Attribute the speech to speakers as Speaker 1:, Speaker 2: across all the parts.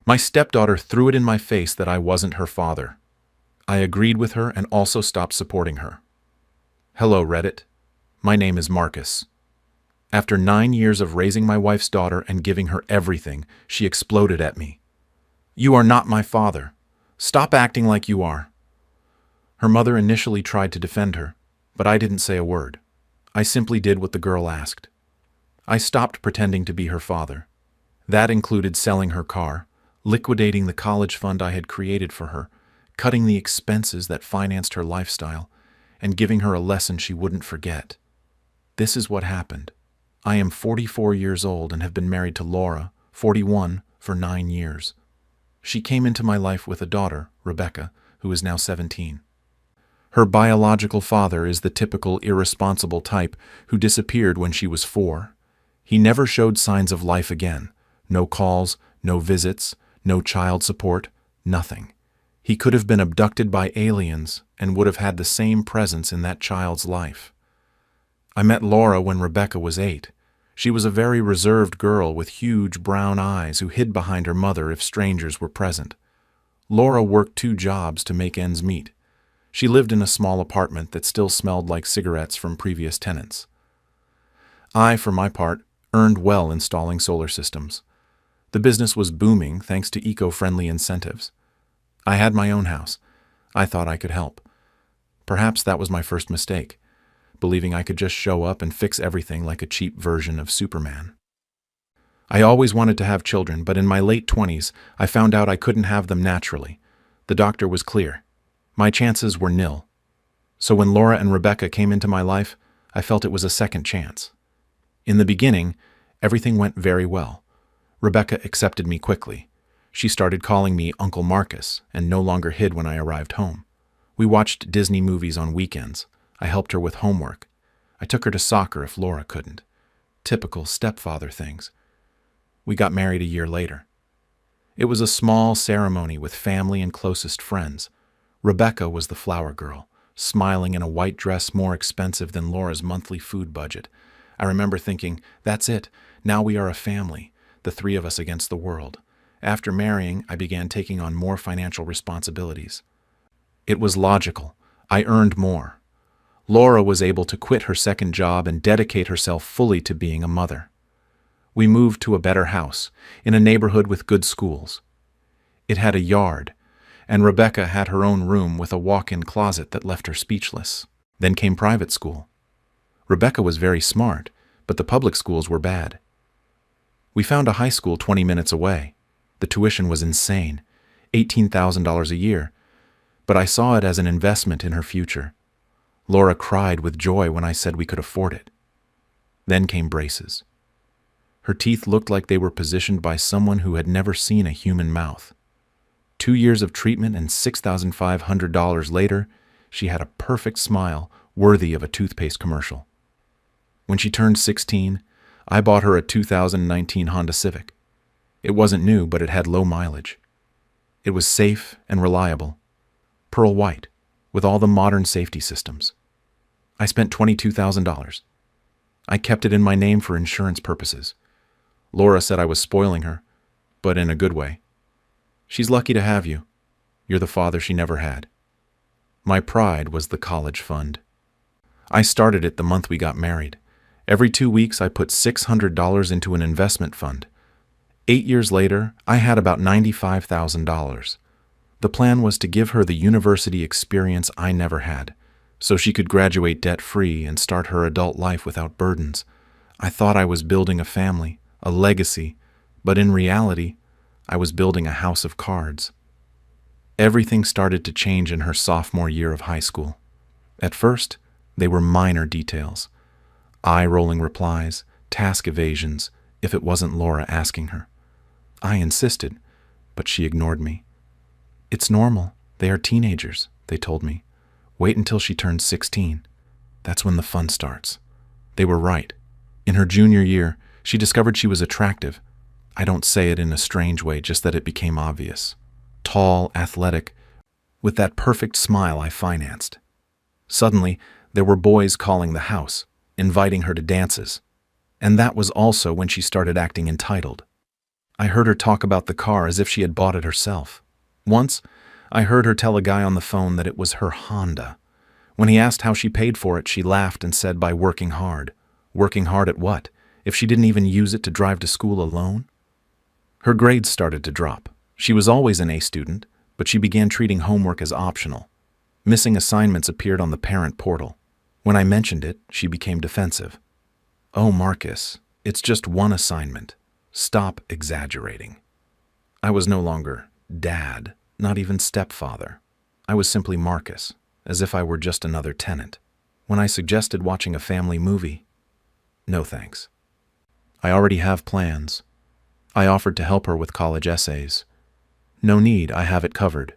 Speaker 1: My stepdaughter threw it in my face that I wasn't her father. I agreed with her and also stopped supporting her. Hello, Reddit. My name is Marcus. After 9 years of raising my wife's daughter and giving her everything, she exploded at me. You are not my father. Stop acting like you are. Her mother initially tried to defend her, but I didn't say a word. I simply did what the girl asked. I stopped pretending to be her father. That included selling her car, liquidating the college fund I had created for her, cutting the expenses that financed her lifestyle, and giving her a lesson she wouldn't forget. This is what happened. I am 44 years old and have been married to Laura, 41, for 9 years. She came into my life with a daughter, Rebecca, who is now 17. Her biological father is the typical irresponsible type who disappeared when she was 4. He never showed signs of life again. No calls, no visits, no child support, nothing. He could have been abducted by aliens and would have had the same presence in that child's life. I met Laura when Rebecca was 8. She was a very reserved girl with huge brown eyes who hid behind her mother if strangers were present. Laura worked 2 jobs to make ends meet. She lived in a small apartment that still smelled like cigarettes from previous tenants. I, for my part, earned well installing solar systems. The business was booming thanks to eco-friendly incentives. I had my own house. I thought I could help. Perhaps that was my first mistake, believing I could just show up and fix everything like a cheap version of Superman. I always wanted to have children, but in my late 20s, I found out I couldn't have them naturally. The doctor was clear. My chances were nil. So when Laura and Rebecca came into my life, I felt it was a second chance. In the beginning, everything went very well. Rebecca accepted me quickly. She started calling me Uncle Marcus and no longer hid when I arrived home. We watched Disney movies on weekends. I helped her with homework. I took her to soccer if Laura couldn't. Typical stepfather things. We got married a year later. It was a small ceremony with family and closest friends. Rebecca was the flower girl, smiling in a white dress more expensive than Laura's monthly food budget. I remember thinking, that's it, now we are a family, the 3 of us against the world. After marrying, I began taking on more financial responsibilities. It was logical. I earned more. Laura was able to quit her second job and dedicate herself fully to being a mother. We moved to a better house, in a neighborhood with good schools. It had a yard, and Rebecca had her own room with a walk-in closet that left her speechless. Then came private school. Rebecca was very smart, but the public schools were bad. We found a high school 20 minutes away. The tuition was insane, $18,000 a year, but I saw it as an investment in her future. Laura cried with joy when I said we could afford it. Then came braces. Her teeth looked like they were positioned by someone who had never seen a human mouth. 2 years of treatment and $6,500 later, she had a perfect smile worthy of a toothpaste commercial. When she turned 16, I bought her a 2019 Honda Civic. It wasn't new, but it had low mileage. It was safe and reliable, pearl white, with all the modern safety systems. I spent $22,000. I kept it in my name for insurance purposes. Laura said I was spoiling her, but in a good way. She's lucky to have you. You're the father she never had. My pride was the college fund. I started it the month we got married. Every 2 weeks, I put $600 into an investment fund. 8 years later, I had about $95,000. The plan was to give her the university experience I never had, so she could graduate debt-free and start her adult life without burdens. I thought I was building a family, a legacy, but in reality, I was building a house of cards. Everything started to change in her sophomore year of high school. At first, they were minor details. Eye-rolling replies, task evasions, if it wasn't Laura asking her. I insisted, but she ignored me. It's normal. They are teenagers, they told me. Wait until she turns 16. That's when the fun starts. They were right. In her junior year, she discovered she was attractive. I don't say it in a strange way, just that it became obvious. Tall, athletic, with that perfect smile I financed. Suddenly, there were boys calling the house, inviting her to dances. And that was also when she started acting entitled. I heard her talk about the car as if she had bought it herself. Once, I heard her tell a guy on the phone that it was her Honda. When he asked how she paid for it, she laughed and said by working hard. Working hard at what, if she didn't even use it to drive to school alone? Her grades started to drop. She was always an A student, but she began treating homework as optional. Missing assignments appeared on the parent portal. When I mentioned it, she became defensive. "Oh, Marcus, it's just one assignment. Stop exaggerating." I was no longer dad, not even stepfather. I was simply Marcus, as if I were just another tenant. When I suggested watching a family movie, no thanks. I already have plans. I offered to help her with college essays. No need, I have it covered.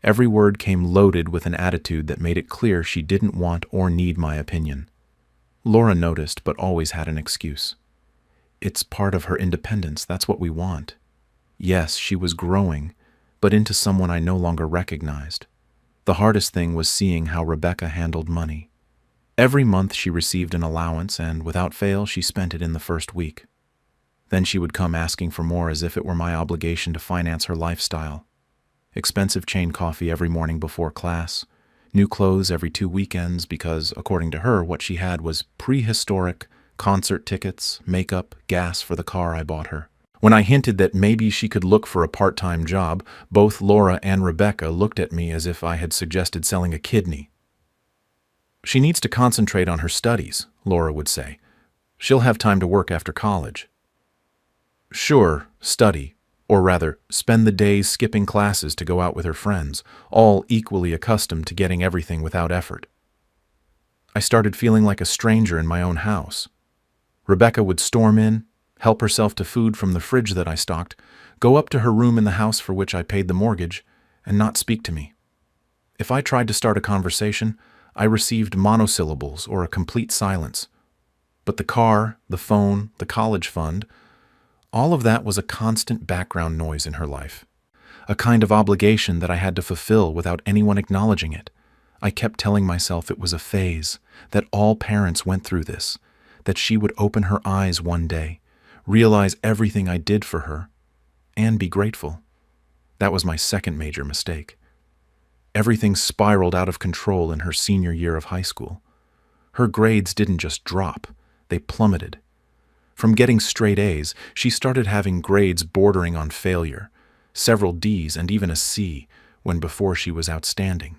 Speaker 1: Every word came loaded with an attitude that made it clear she didn't want or need my opinion. Laura noticed, but always had an excuse. It's part of her independence, that's what we want. Yes, she was growing, but into someone I no longer recognized. The hardest thing was seeing how Rebecca handled money. Every month she received an allowance, and without fail she spent it in the first week. Then she would come asking for more as if it were my obligation to finance her lifestyle. Expensive chain coffee every morning before class, new clothes every 2 weekends because, according to her, what she had was prehistoric, concert tickets, makeup, gas for the car I bought her. When I hinted that maybe she could look for a part-time job, both Laura and Rebecca looked at me as if I had suggested selling a kidney. "She needs to concentrate on her studies," Laura would say. "She'll have time to work after college." Sure, study, or rather, spend the days skipping classes to go out with her friends, all equally accustomed to getting everything without effort. I started feeling like a stranger in my own house. Rebecca would storm in, help herself to food from the fridge that I stocked, go up to her room in the house for which I paid the mortgage, and not speak to me. If I tried to start a conversation, I received monosyllables or a complete silence. But the car, the phone, the college fund, all of that was a constant background noise in her life. A kind of obligation that I had to fulfill without anyone acknowledging it. I kept telling myself it was a phase, that all parents went through this, that she would open her eyes one day, realize everything I did for her, and be grateful. That was my second major mistake. Everything spiraled out of control in her senior year of high school. Her grades didn't just drop, they plummeted. From getting straight A's, she started having grades bordering on failure, several D's and even a C, when before she was outstanding.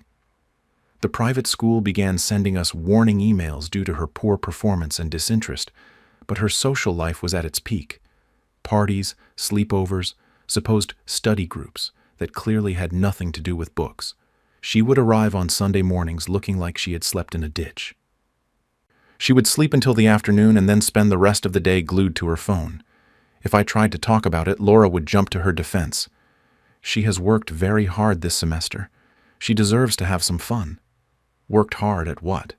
Speaker 1: The private school began sending us warning emails due to her poor performance and disinterest, but her social life was at its peak. Parties, sleepovers, supposed study groups that clearly had nothing to do with books. She would arrive on Sunday mornings looking like she had slept in a ditch. She would sleep until the afternoon and then spend the rest of the day glued to her phone. If I tried to talk about it, Laura would jump to her defense. "She has worked very hard this semester. She deserves to have some fun." Worked hard at what?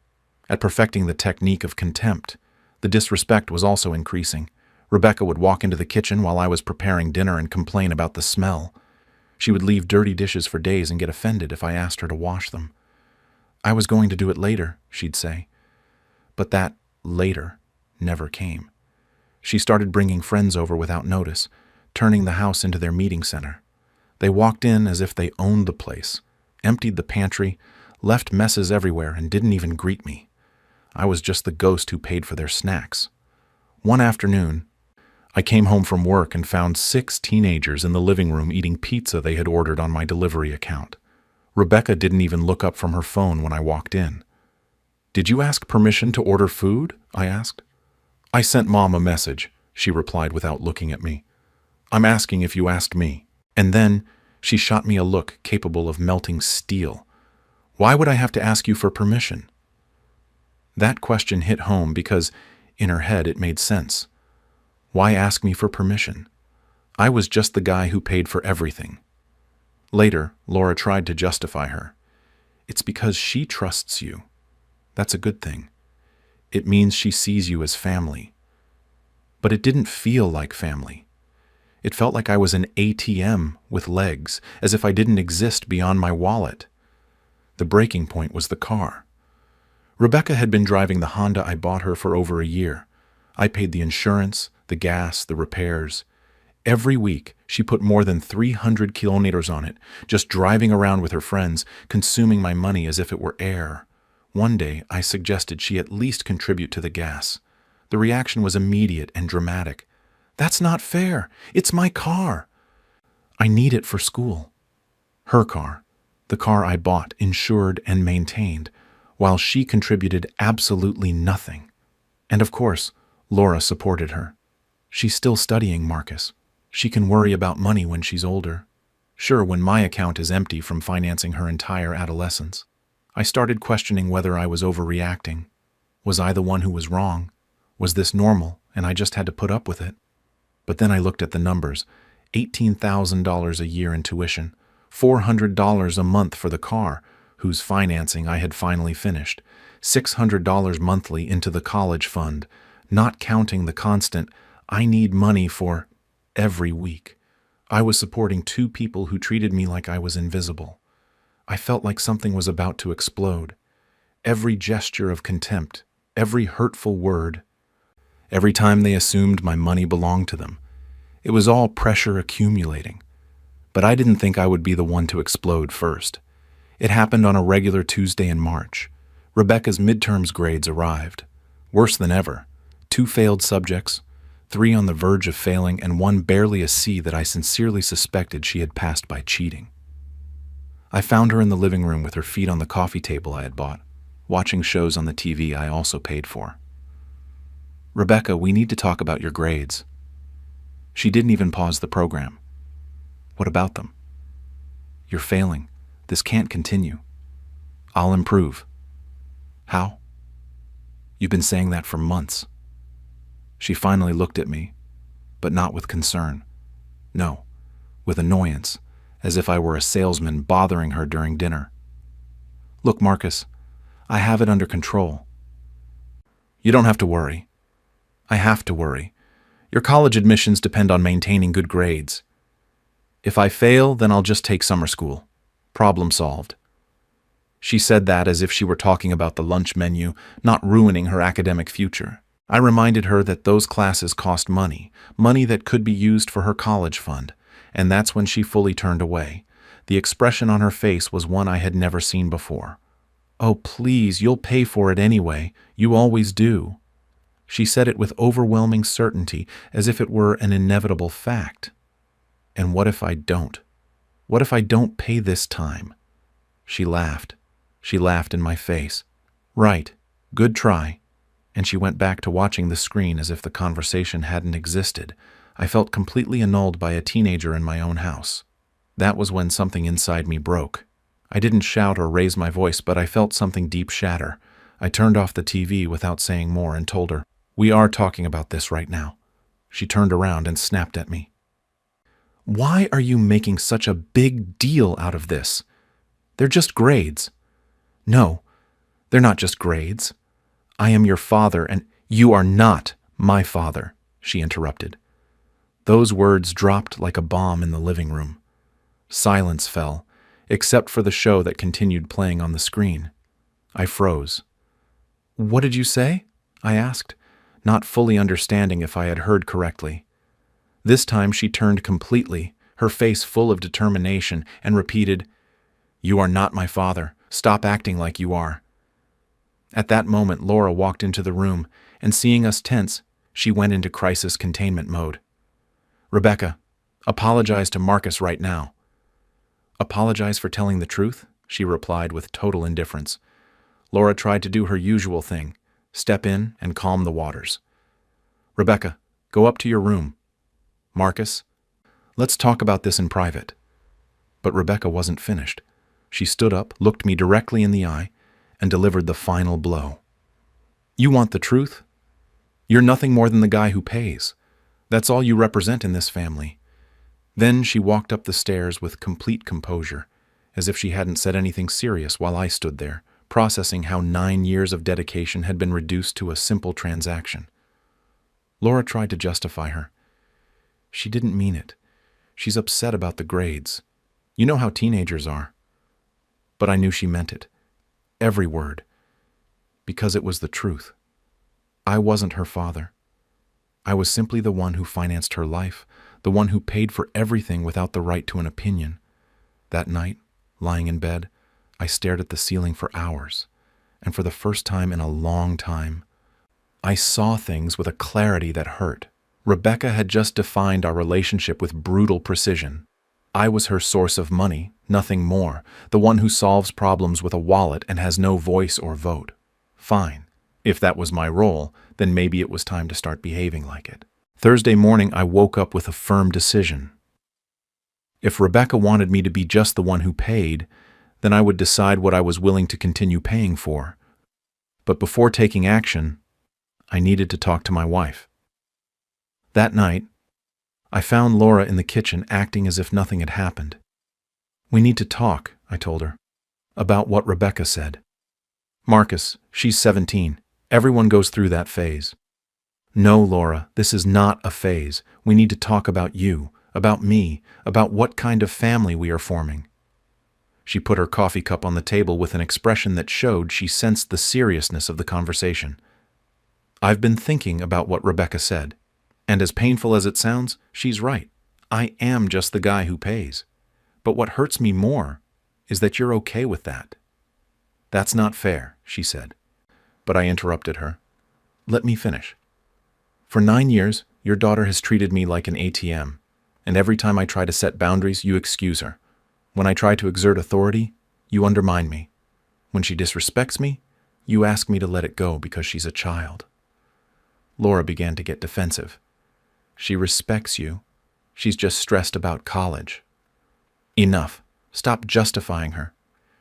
Speaker 1: At perfecting the technique of contempt. The disrespect was also increasing. Rebecca would walk into the kitchen while I was preparing dinner and complain about the smell. She would leave dirty dishes for days and get offended if I asked her to wash them. "I was going to do it later," she'd say. But that later never came. She started bringing friends over without notice, turning the house into their meeting center. They walked in as if they owned the place, emptied the pantry, left messes everywhere, and didn't even greet me. I was just the ghost who paid for their snacks. One afternoon, I came home from work and found 6 teenagers in the living room eating pizza they had ordered on my delivery account. Rebecca didn't even look up from her phone when I walked in. "Did you ask permission to order food?" I asked. "I sent Mom a message," she replied without looking at me. "I'm asking if you asked me." And then she shot me a look capable of melting steel. "Why would I have to ask you for permission?" That question hit home because, in her head, it made sense. Why ask me for permission? I was just the guy who paid for everything. Later, Laura tried to justify her. "It's because she trusts you. That's a good thing. It means she sees you as family." But it didn't feel like family. It felt like I was an ATM with legs, as if I didn't exist beyond my wallet. The breaking point was the car. Rebecca had been driving the Honda I bought her for over a year. I paid the insurance, the gas, the repairs. Every week, she put more than 300 kilometers on it, just driving around with her friends, consuming my money as if it were air. One day, I suggested she at least contribute to the gas. The reaction was immediate and dramatic. "That's not fair. It's my car. I need it for school." Her car, the car I bought, insured, and maintained, while she contributed absolutely nothing. And of course, Laura supported her. "She's still studying, Marcus. She can worry about money when she's older." Sure, when my account is empty from financing her entire adolescence. I started questioning whether I was overreacting. Was I the one who was wrong? Was this normal, and I just had to put up with it? But then I looked at the numbers. $18,000 a year in tuition, $400 a month for the car, whose financing I had finally finished, $600 monthly into the college fund, not counting the constant, "I need money for," every week. I was supporting two people who treated me like I was invisible. I felt like something was about to explode. Every gesture of contempt, every hurtful word, every time they assumed my money belonged to them. It was all pressure accumulating. But I didn't think I would be the one to explode first. It happened on a regular Tuesday in March. Rebecca's midterms grades arrived. Worse than ever. 2 failed subjects, 3 on the verge of failing, and 1 barely a C that I sincerely suspected she had passed by cheating. I found her in the living room with her feet on the coffee table I had bought, watching shows on the TV I also paid for. "Rebecca, we need to talk about your grades." She didn't even pause the program. "What about them?" "You're failing. This can't continue." "I'll improve." "How?" "You've been saying that for months." She finally looked at me, but not with concern. No, with annoyance, as if I were a salesman bothering her during dinner. "Look, Marcus, I have it under control." "You don't have to worry." "I have to worry. Your college admissions depend on maintaining good grades. If I fail, then I'll just take summer school. Problem solved." She said that as if she were talking about the lunch menu, not ruining her academic future. I reminded her that those classes cost money, money that could be used for her college fund, and that's when she fully turned away. The expression on her face was one I had never seen before. "Oh, please, you'll pay for it anyway. You always do." She said it with overwhelming certainty, as if it were an inevitable fact. And what if I don't? What if I don't pay this time? She laughed. She laughed in my face. "Right. Good try." And she went back to watching the screen as if the conversation hadn't existed. I felt completely annulled by a teenager in my own house. That was when something inside me broke. I didn't shout or raise my voice, but I felt something deep shatter. I turned off the TV without saying more and told her, "We are talking about this right now." She turned around and snapped at me. "Why are you making such a big deal out of this? They're just grades." "No, they're not just grades. I am your father, and—" "You are not my father," she interrupted. Those words dropped like a bomb in the living room. Silence fell, except for the show that continued playing on the screen. I froze. "What did you say?" I asked, not fully understanding if I had heard correctly. This time she turned completely, her face full of determination, and repeated, "You are not my father. Stop acting like you are." At that moment, Laura walked into the room, and seeing us tense, she went into crisis containment mode. "Rebecca, apologize to Marcus right now." "Apologize for telling the truth?" she replied with total indifference. Laura tried to do her usual thing, step in and calm the waters. "Rebecca, go up to your room. Marcus, let's talk about this in private." But Rebecca wasn't finished. She stood up, looked me directly in the eye, and delivered the final blow. "You want the truth? You're nothing more than the guy who pays. That's all you represent in this family." Then she walked up the stairs with complete composure, as if she hadn't said anything serious while I stood there, processing how 9 years of dedication had been reduced to a simple transaction. Laura tried to justify her. "She didn't mean it. She's upset about the grades. You know how teenagers are." But I knew she meant it. Every word. Because it was the truth. I wasn't her father. I was simply the one who financed her life, the one who paid for everything without the right to an opinion. That night, lying in bed, I stared at the ceiling for hours, and for the first time in a long time, I saw things with a clarity that hurt. Rebecca had just defined our relationship with brutal precision. I was her source of money, nothing more, the one who solves problems with a wallet and has no voice or vote. Fine. If that was my role, then maybe it was time to start behaving like it. Thursday morning, I woke up with a firm decision. If Rebecca wanted me to be just the one who paid, then I would decide what I was willing to continue paying for. But before taking action, I needed to talk to my wife. That night, I found Laura in the kitchen acting as if nothing had happened. "We need to talk," I told her, "about what Rebecca said. Marcus, she's 17. Everyone goes through that phase." "No, Laura, this is not a phase. We need to talk about you, about me, about what kind of family we are forming." She put her coffee cup on the table with an expression that showed she sensed the seriousness of the conversation. "I've been thinking about what Rebecca said. And as painful as it sounds, she's right. I am just the guy who pays. But what hurts me more is that you're okay with that." "That's not fair," she said. But I interrupted her. "Let me finish. For 9 years, your daughter has treated me like an ATM, and every time I try to set boundaries, you excuse her. When I try to exert authority, you undermine me. When she disrespects me, you ask me to let it go because she's a child." Laura began to get defensive. "She respects you. She's just stressed about college." "Enough. Stop justifying her.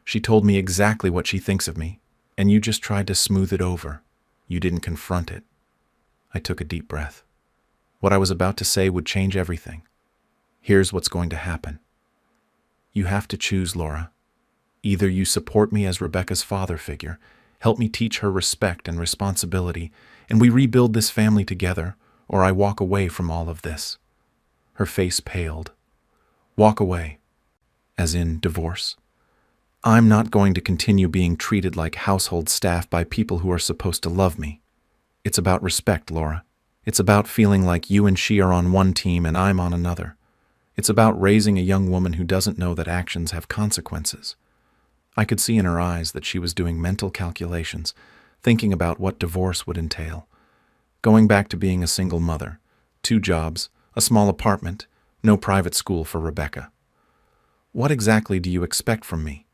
Speaker 1: She told me exactly what she thinks of me, and you just tried to smooth it over. You didn't confront it." I took a deep breath. What I was about to say would change everything. "Here's what's going to happen. You have to choose, Laura. Either you support me as Rebecca's father figure, help me teach her respect and responsibility, and we rebuild this family together, or I walk away from all of this." Her face paled. "Walk away, as in divorce. I'm not going to continue being treated like household staff by people who are supposed to love me. It's about respect, Laura. It's about feeling like you and she are on one team and I'm on another. It's about raising a young woman who doesn't know that actions have consequences." I could see in her eyes that she was doing mental calculations, thinking about what divorce would entail. Going back to being a single mother, 2 jobs, a small apartment, no private school for Rebecca. "What exactly do you expect from me?"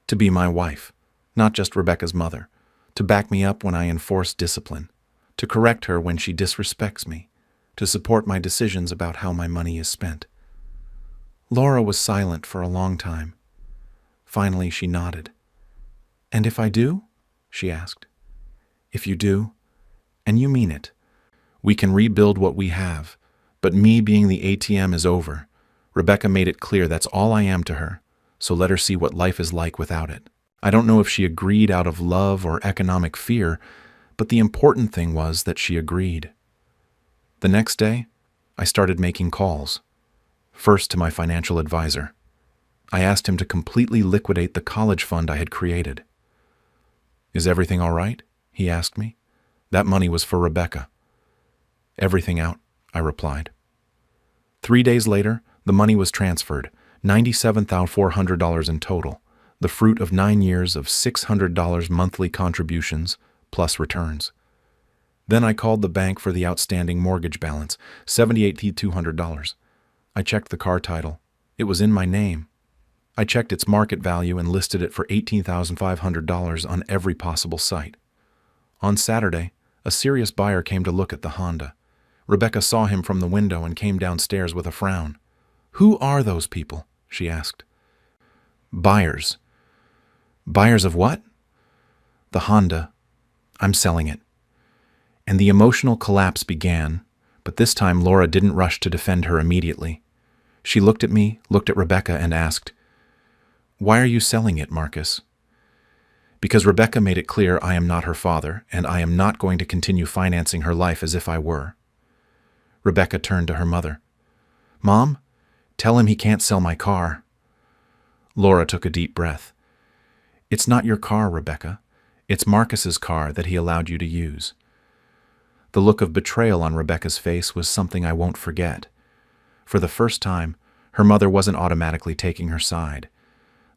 Speaker 1: "To be my wife, not just Rebecca's mother, to back me up when I enforce discipline, to correct her when she disrespects me, to support my decisions about how my money is spent." Laura was silent for a long time. Finally, she nodded. "And if I do?" she asked. "If you do, and you mean it, we can rebuild what we have, but me being the ATM is over. Rebecca made it clear that's all I am to her, so let her see what life is like without it." I don't know if she agreed out of love or economic fear, but the important thing was that she agreed. The next day, I started making calls. First to my financial advisor. I asked him to completely liquidate the college fund I had created. "Is everything all right?" he asked me. That money was for Rebecca. "Everything out," I replied. 3 days later, the money was transferred, $97,400 in total, the fruit of 9 years of $600 monthly contributions plus returns. Then I called the bank for the outstanding mortgage balance, $78,200. I checked the car title. It was in my name. I checked its market value and listed it for $18,500 on every possible site. On Saturday, a serious buyer came to look at the Honda. Rebecca saw him from the window and came downstairs with a frown. "Who are those people?" she asked. "Buyers." "Buyers of what?" "The Honda. I'm selling it." And the emotional collapse began, but this time Laura didn't rush to defend her immediately. She looked at me, looked at Rebecca, and asked, "Why are you selling it, Marcus?" "Because Rebecca made it clear I am not her father, and I am not going to continue financing her life as if I were." Rebecca turned to her mother. "Mom, tell him he can't sell my car." Laura took a deep breath. "It's not your car, Rebecca. It's Marcus's car that he allowed you to use." The look of betrayal on Rebecca's face was something I won't forget. For the first time, her mother wasn't automatically taking her side.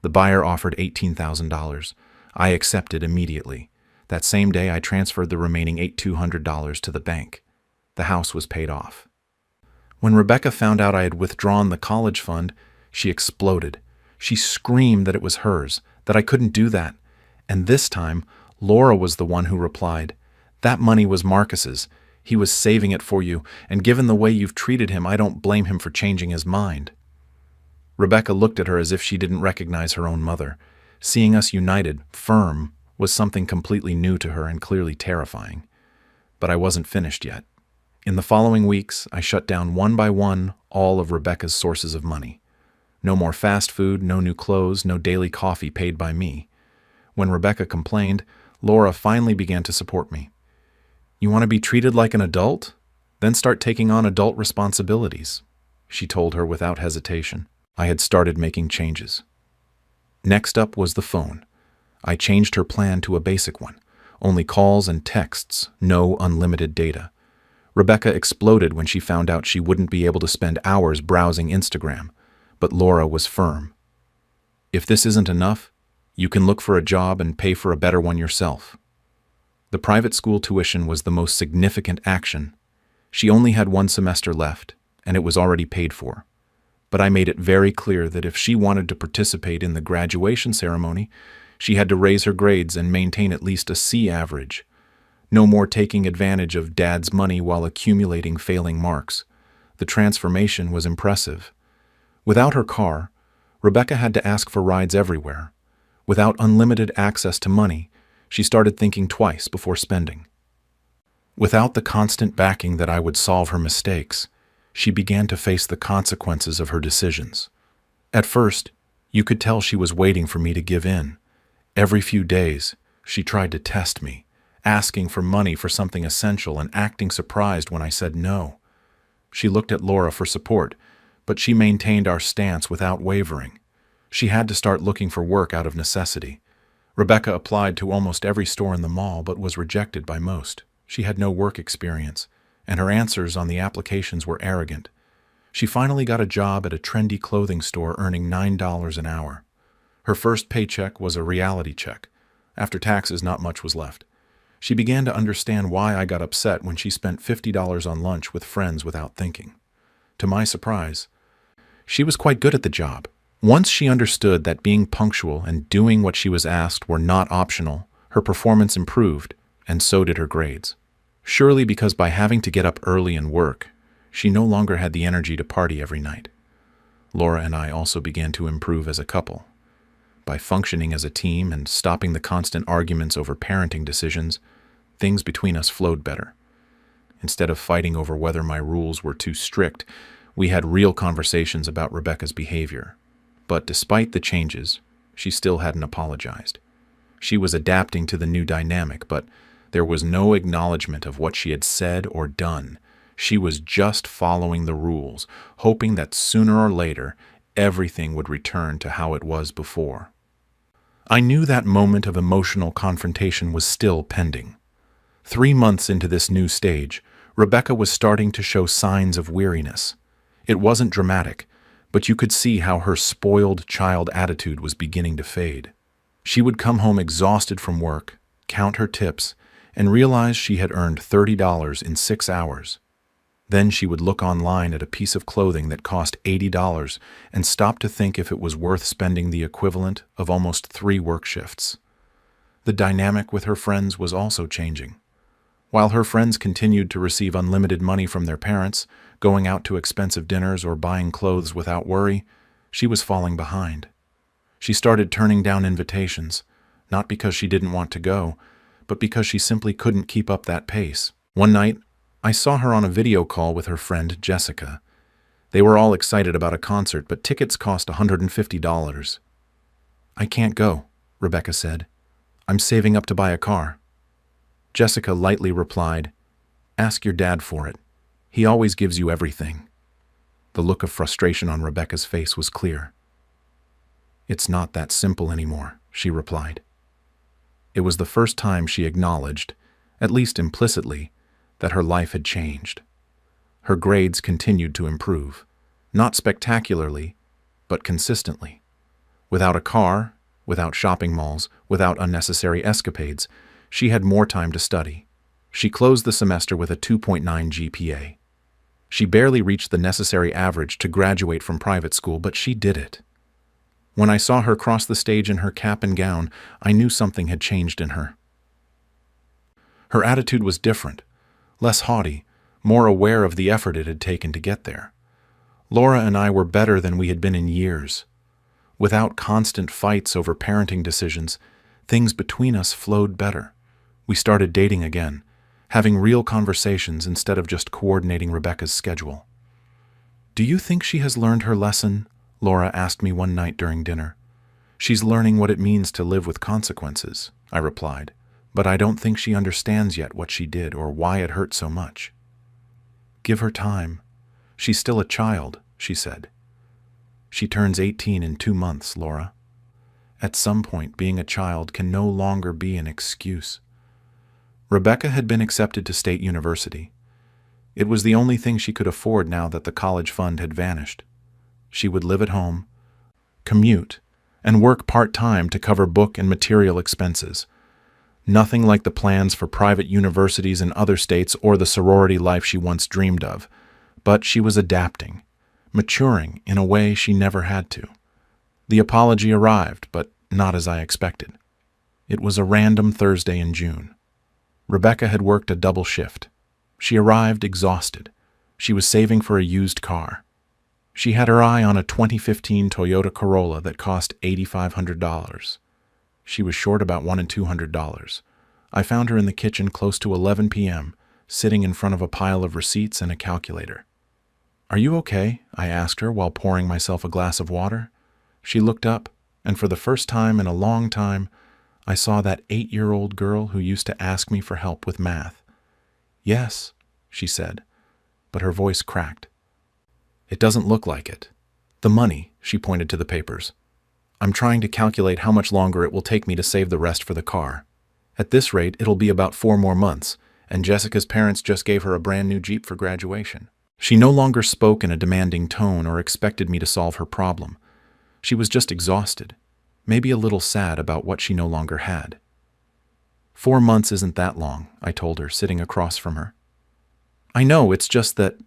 Speaker 1: The buyer offered $18,000. I accepted immediately. That same day, I transferred the remaining $200 to the bank. The house was paid off. When Rebecca found out I had withdrawn the college fund, she exploded. She screamed that it was hers, that I couldn't do that. And this time, Laura was the one who replied, "That money was Marcus's. He was saving it for you, and given the way you've treated him, I don't blame him for changing his mind." Rebecca looked at her as if she didn't recognize her own mother. Seeing us united, firm, was something completely new to her and clearly terrifying. But I wasn't finished yet. In the following weeks, I shut down one by one all of Rebecca's sources of money. No more fast food, no new clothes, no daily coffee paid by me. When Rebecca complained, Laura finally began to support me. "You want to be treated like an adult? Then start taking on adult responsibilities," she told her without hesitation. I had started making changes. Next up was the phone. I changed her plan to a basic one. Only calls and texts, no unlimited data. Rebecca exploded when she found out she wouldn't be able to spend hours browsing Instagram, but Laura was firm. "If this isn't enough, you can look for a job and pay for a better one yourself." The private school tuition was the most significant action. She only had one semester left, and it was already paid for. But I made it very clear that if she wanted to participate in the graduation ceremony, she had to raise her grades and maintain at least a C average. No more taking advantage of Dad's money while accumulating failing marks. The transformation was impressive. Without her car, Rebecca had to ask for rides everywhere. Without unlimited access to money, she started thinking twice before spending. Without the constant backing that I would solve her mistakes, she began to face the consequences of her decisions. At first, you could tell she was waiting for me to give in. Every few days, she tried to test me, asking for money for something essential and acting surprised when I said no. She looked at Laura for support, but she maintained our stance without wavering. She had to start looking for work out of necessity. Rebecca applied to almost every store in the mall but was rejected by most. She had no work experience, and her answers on the applications were arrogant. She finally got a job at a trendy clothing store earning $9 an hour. Her first paycheck was a reality check. After taxes, not much was left. She began to understand why I got upset when she spent $50 on lunch with friends without thinking. To my surprise, she was quite good at the job. Once she understood that being punctual and doing what she was asked were not optional, her performance improved, and so did her grades. Surely because by having to get up early and work, she no longer had the energy to party every night. Laura and I also began to improve as a couple. By functioning as a team and stopping the constant arguments over parenting decisions, things between us flowed better. Instead of fighting over whether my rules were too strict, we had real conversations about Rebecca's behavior. But despite the changes, she still hadn't apologized. She was adapting to the new dynamic, but there was no acknowledgement of what she had said or done. She was just following the rules, hoping that sooner or later, everything would return to how it was before. I knew that moment of emotional confrontation was still pending. 3 months into this new stage, Rebecca was starting to show signs of weariness. It wasn't dramatic, but you could see how her spoiled child attitude was beginning to fade. She would come home exhausted from work, count her tips, and realize she had earned $30 in 6 hours. Then she would look online at a piece of clothing that cost $80 and stop to think if it was worth spending the equivalent of almost 3 work shifts. The dynamic with her friends was also changing. While her friends continued to receive unlimited money from their parents, going out to expensive dinners or buying clothes without worry, she was falling behind. She started turning down invitations, not because she didn't want to go, but because she simply couldn't keep up that pace. One night, I saw her on a video call with her friend Jessica. They were all excited about a concert, but tickets cost $150. "I can't go," Rebecca said. "I'm saving up to buy a car." Jessica lightly replied, "Ask your dad for it. He always gives you everything." The look of frustration on Rebecca's face was clear. "It's not that simple anymore," she replied. It was the first time she acknowledged, at least implicitly, that her life had changed. Her grades continued to improve. Not spectacularly, but consistently. Without a car, without shopping malls, without unnecessary escapades, she had more time to study. She closed the semester with a 2.9 GPA. She barely reached the necessary average to graduate from private school, but she did it. When I saw her cross the stage in her cap and gown, I knew something had changed in her. Her attitude was different, less haughty, more aware of the effort it had taken to get there. Laura and I were better than we had been in years. Without constant fights over parenting decisions, things between us flowed better. We started dating again, having real conversations instead of just coordinating Rebecca's schedule. "Do you think she has learned her lesson?" Laura asked me one night during dinner. "She's learning what it means to live with consequences," I replied, "but I don't think she understands yet what she did or why it hurt so much." "Give her time. She's still a child," she said. "She turns 18 in 2 months, Laura. At some point, being a child can no longer be an excuse." Rebecca had been accepted to State University. It was the only thing she could afford now that the college fund had vanished. She would live at home, commute, and work part-time to cover book and material expenses. Nothing like the plans for private universities in other states or the sorority life she once dreamed of. But she was adapting, maturing in a way she never had to. The apology arrived, but not as I expected. It was a random Thursday in June. Rebecca had worked a double shift. She arrived exhausted. She was saving for a used car. She had her eye on a 2015 Toyota Corolla that cost $8,500. She was short about $100 and $200. I found her in the kitchen close to 11 p.m., sitting in front of a pile of receipts and a calculator. "Are you okay?" I asked her while pouring myself a glass of water. She looked up, and for the first time in a long time, I saw that 8-year-old girl who used to ask me for help with math. "Yes," she said, but her voice cracked. "It doesn't look like it. The money," she pointed to the papers. "I'm trying to calculate how much longer it will take me to save the rest for the car. At this rate, it'll be about 4 more months, and Jessica's parents just gave her a brand new Jeep for graduation." She no longer spoke in a demanding tone or expected me to solve her problem. She was just exhausted, maybe a little sad about what she no longer had. 4 months isn't that long," I told her, sitting across from her. "I know, it's just that—"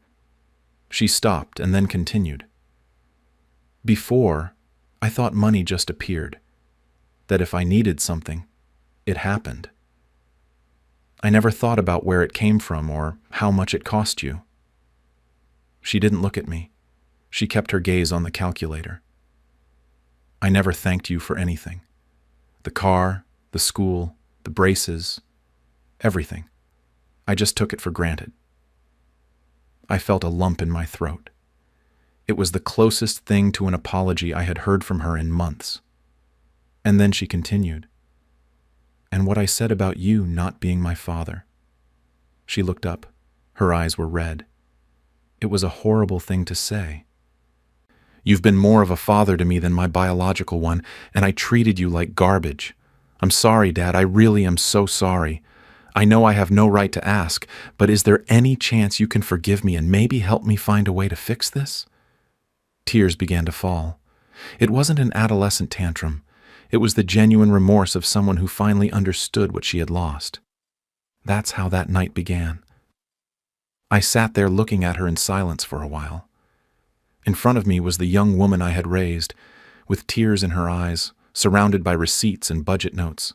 Speaker 1: She stopped and then continued. "Before, I thought money just appeared, that if I needed something, it happened. I never thought about where it came from or how much it cost you." She didn't look at me. She kept her gaze on the calculator. "I never thanked you for anything. The car, the school, the braces, everything. I just took it for granted." I felt a lump in my throat. It was the closest thing to an apology I had heard from her in months. And then she continued. "And what I said about you not being my father." She looked up. Her eyes were red. It was a horrible thing to say. "You've been more of a father to me than my biological one, and I treated you like garbage. I'm sorry, Dad. I really am so sorry. I know I have no right to ask, but is there any chance you can forgive me and maybe help me find a way to fix this?" Tears began to fall. It wasn't an adolescent tantrum. It was the genuine remorse of someone who finally understood what she had lost. That's how that night began. I sat there looking at her in silence for a while. In front of me was the young woman I had raised, with tears in her eyes, surrounded by receipts and budget notes.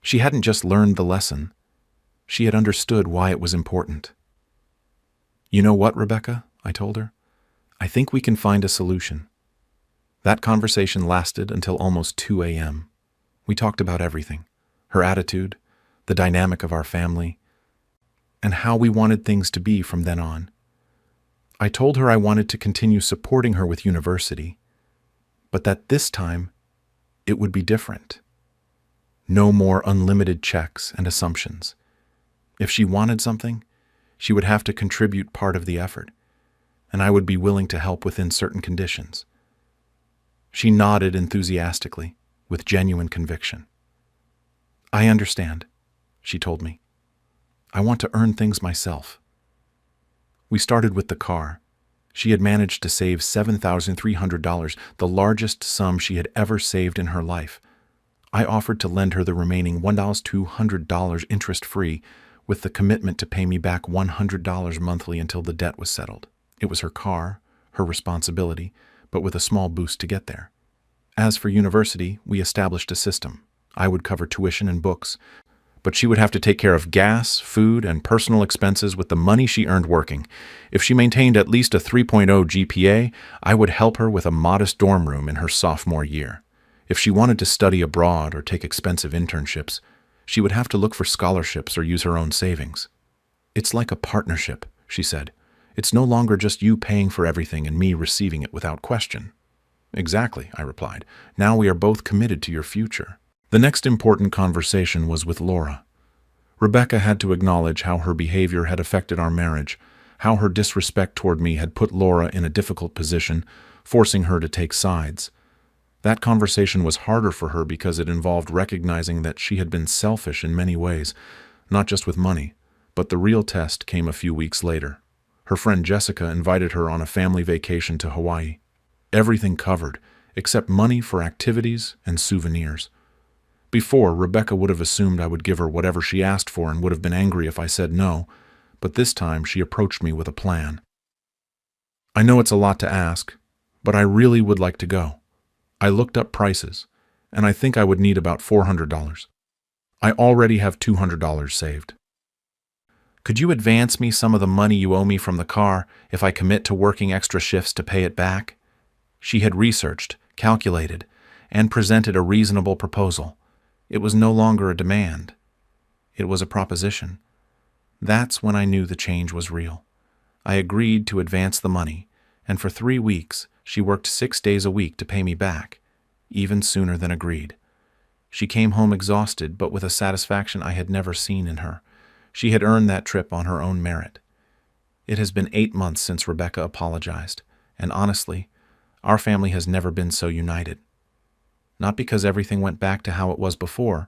Speaker 1: She hadn't just learned the lesson. She had understood why it was important. "You know what, Rebecca?" I told her. "I think we can find a solution." That conversation lasted until almost 2 a.m. We talked about everything: her attitude, the dynamic of our family, and how we wanted things to be from then on. I told her I wanted to continue supporting her with university, but that this time it would be different. No more unlimited checks and assumptions. If she wanted something, she would have to contribute part of the effort, and I would be willing to help within certain conditions. She nodded enthusiastically, with genuine conviction. "I understand," she told me. "I want to earn things myself." We started with the car. She had managed to save $7,300, the largest sum she had ever saved in her life. I offered to lend her the remaining $1,200 interest-free, with the commitment to pay me back $100 monthly until the debt was settled. It was her car, her responsibility, but with a small boost to get there. As for university, we established a system. I would cover tuition and books, but she would have to take care of gas, food, and personal expenses with the money she earned working. If she maintained at least a 3.0 GPA, I would help her with a modest dorm room in her sophomore year. If she wanted to study abroad or take expensive internships, she would have to look for scholarships or use her own savings. "It's like a partnership," she said. "It's no longer just you paying for everything and me receiving it without question." "Exactly," I replied. "Now we are both committed to your future." The next important conversation was with Laura. Rebecca had to acknowledge how her behavior had affected our marriage, how her disrespect toward me had put Laura in a difficult position, forcing her to take sides. That conversation was harder for her because it involved recognizing that she had been selfish in many ways, not just with money, but the real test came a few weeks later. Her friend Jessica invited her on a family vacation to Hawaii. Everything covered, except money for activities and souvenirs. Before, Rebecca would have assumed I would give her whatever she asked for and would have been angry if I said no, but this time she approached me with a plan. "I know it's a lot to ask, but I really would like to go. I looked up prices, and I think I would need about $400. I already have $200 saved. Could you advance me some of the money you owe me from the car if I commit to working extra shifts to pay it back?" She had researched, calculated, and presented a reasonable proposal. It was no longer a demand. It was a proposition. That's when I knew the change was real. I agreed to advance the money, and for 3 weeks she worked 6 days a week to pay me back, even sooner than agreed. She came home exhausted, but with a satisfaction I had never seen in her. She had earned that trip on her own merit. It has been 8 months since Rebecca apologized, and honestly, our family has never been so united. Not because everything went back to how it was before,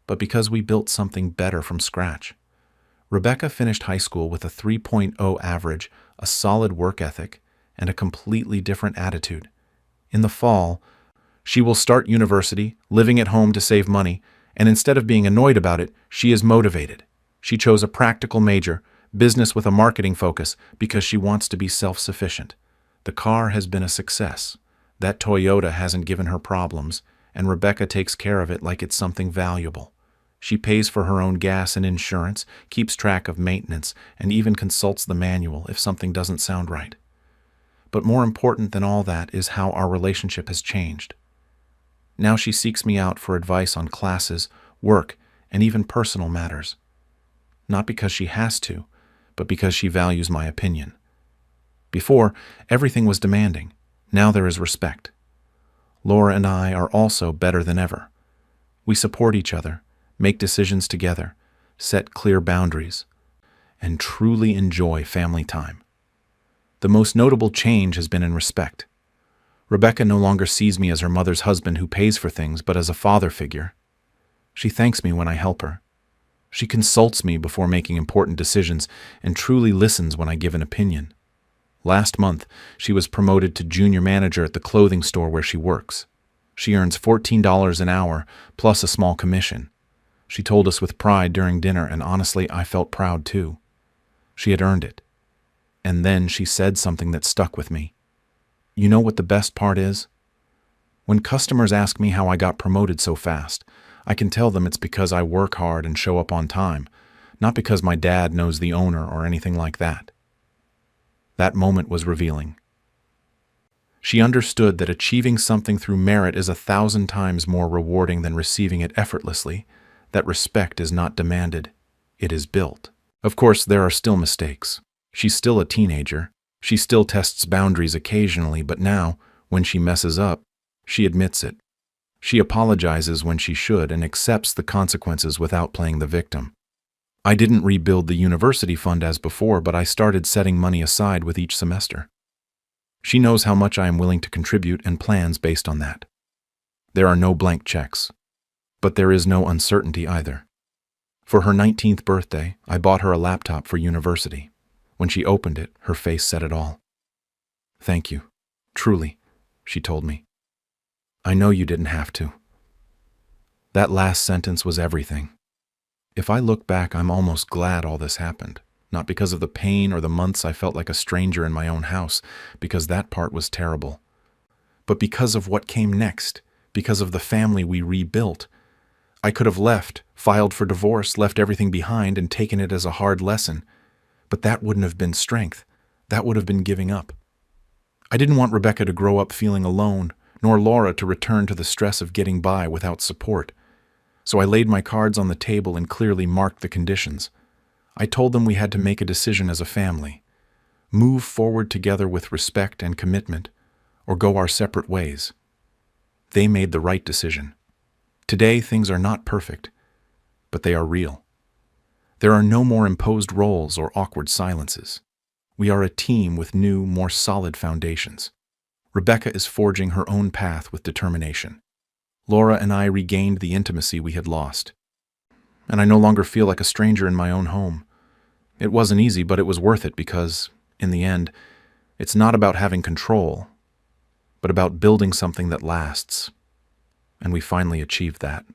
Speaker 1: but because we built something better from scratch. Rebecca finished high school with a 3.0 average, a solid work ethic, and a completely different attitude. In the fall, she will start university, living at home to save money, and instead of being annoyed about it, she is motivated. She chose a practical major, business with a marketing focus, because she wants to be self-sufficient. The car has been a success. That Toyota hasn't given her problems, and Rebecca takes care of it like it's something valuable. She pays for her own gas and insurance, keeps track of maintenance, and even consults the manual if something doesn't sound right. But more important than all that is how our relationship has changed. Now she seeks me out for advice on classes, work, and even personal matters. Not because she has to, but because she values my opinion. Before, everything was demanding. Now there is respect. Laura and I are also better than ever. We support each other, make decisions together, set clear boundaries, and truly enjoy family time. The most notable change has been in respect. Rebecca no longer sees me as her mother's husband who pays for things, but as a father figure. She thanks me when I help her. She consults me before making important decisions and truly listens when I give an opinion. Last month, she was promoted to junior manager at the clothing store where she works. She earns $14 an hour, plus a small commission. She told us with pride during dinner, and honestly, I felt proud too. She had earned it. And then she said something that stuck with me. You know what the best part is? When customers ask me how I got promoted so fast, I can tell them it's because I work hard and show up on time, not because my dad knows the owner or anything like that. That moment was revealing. She understood that achieving something through merit is 1,000 times more rewarding than receiving it effortlessly, that respect is not demanded, it is built. Of course, there are still mistakes. She's still a teenager. She still tests boundaries occasionally, but now, when she messes up, she admits it. She apologizes when she should and accepts the consequences without playing the victim. I didn't rebuild the university fund as before, but I started setting money aside with each semester. She knows how much I am willing to contribute and plans based on that. There are no blank checks, but there is no uncertainty either. For her 19th birthday, I bought her a laptop for university. When she opened it, her face said it all. Thank you. Truly, she told me. I know you didn't have to. That last sentence was everything. If I look back, I'm almost glad all this happened. Not because of the pain or the months I felt like a stranger in my own house, because that part was terrible. But because of what came next, because of the family we rebuilt. I could have left, filed for divorce, left everything behind, and taken it as a hard lesson. But that wouldn't have been strength. That would have been giving up. I didn't want Rebecca to grow up feeling alone, nor Laura to return to the stress of getting by without support. So I laid my cards on the table and clearly marked the conditions. I told them we had to make a decision as a family. Move forward together with respect and commitment, or go our separate ways. They made the right decision. Today, things are not perfect, but they are real. There are no more imposed roles or awkward silences. We are a team with new, more solid foundations. Rebecca is forging her own path with determination. Laura and I regained the intimacy we had lost. And I no longer feel like a stranger in my own home. It wasn't easy, but it was worth it because, in the end, it's not about having control, but about building something that lasts. And we finally achieved that.